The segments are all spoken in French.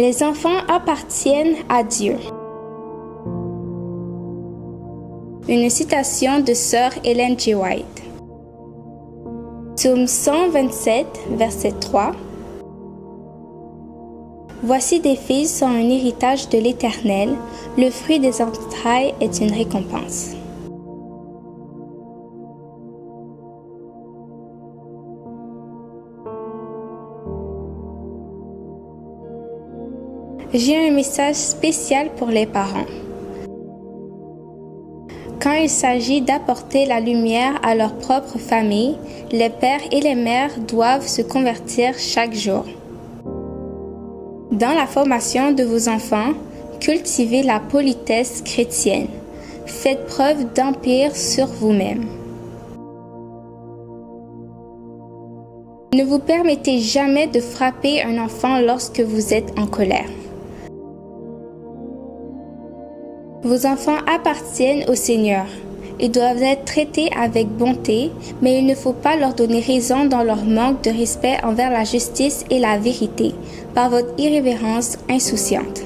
Les enfants appartiennent à Dieu. Une citation de sœur Ellen G. White. Psaume 127, verset 3. Voici des fils sont un héritage de l'Éternel, le fruit des entrailles est une récompense. J'ai un message spécial pour les parents. Quand il s'agit d'apporter la lumière à leur propre famille, les pères et les mères doivent se convertir chaque jour. Dans la formation de vos enfants, cultivez la politesse chrétienne. Faites preuve d'empire sur vous-même. Ne vous permettez jamais de frapper un enfant lorsque vous êtes en colère. Vos enfants appartiennent au Seigneur. Ils doivent être traités avec bonté, mais il ne faut pas leur donner raison dans leur manque de respect envers la justice et la vérité, par votre irrévérence insouciante.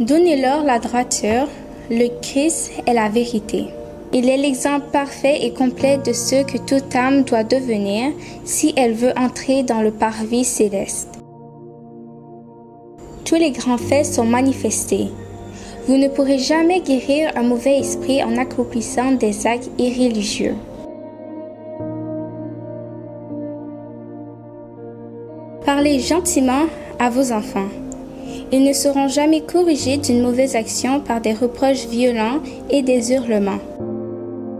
Donnez-leur la droiture, le Christ est la vérité. Il est l'exemple parfait et complet de ce que toute âme doit devenir si elle veut entrer dans le parvis céleste. Tous les grands faits sont manifestés. Vous ne pourrez jamais guérir un mauvais esprit en accomplissant des actes irréligieux. Parlez gentiment à vos enfants. Ils ne seront jamais corrigés d'une mauvaise action par des reproches violents et des hurlements.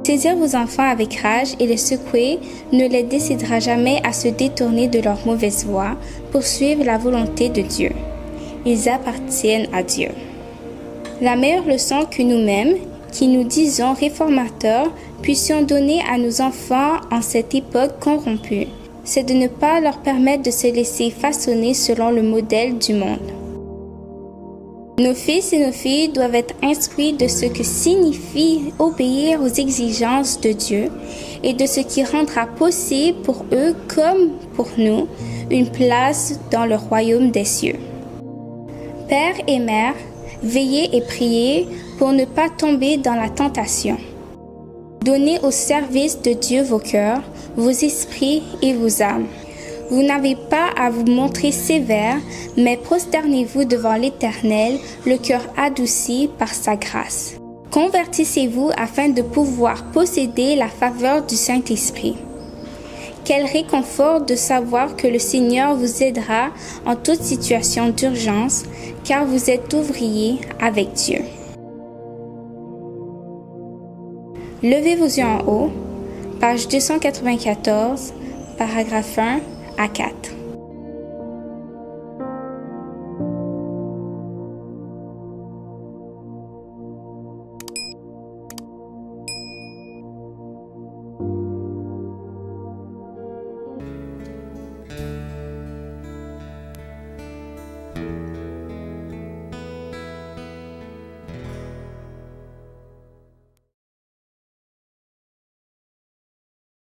Saisir vos enfants avec rage et les secouer ne les décidera jamais à se détourner de leur mauvaise voie pour suivre la volonté de Dieu. Ils appartiennent à Dieu. La meilleure leçon que nous-mêmes, qui nous disons réformateurs, puissions donner à nos enfants en cette époque corrompue, c'est de ne pas leur permettre de se laisser façonner selon le modèle du monde. Nos fils et nos filles doivent être instruits de ce que signifie obéir aux exigences de Dieu et de ce qui rendra possible pour eux comme pour nous une place dans le royaume des cieux. Père et mère, veillez et priez pour ne pas tomber dans la tentation. Donnez au service de Dieu vos cœurs, vos esprits et vos âmes. Vous n'avez pas à vous montrer sévère, mais prosternez-vous devant l'Éternel, le cœur adouci par sa grâce. Convertissez-vous afin de pouvoir posséder la faveur du Saint-Esprit. Quel réconfort de savoir que le Seigneur vous aidera en toute situation d'urgence, car vous êtes ouvriers avec Dieu. Levez vos yeux en haut, page 294, paragraphe 1 à 4.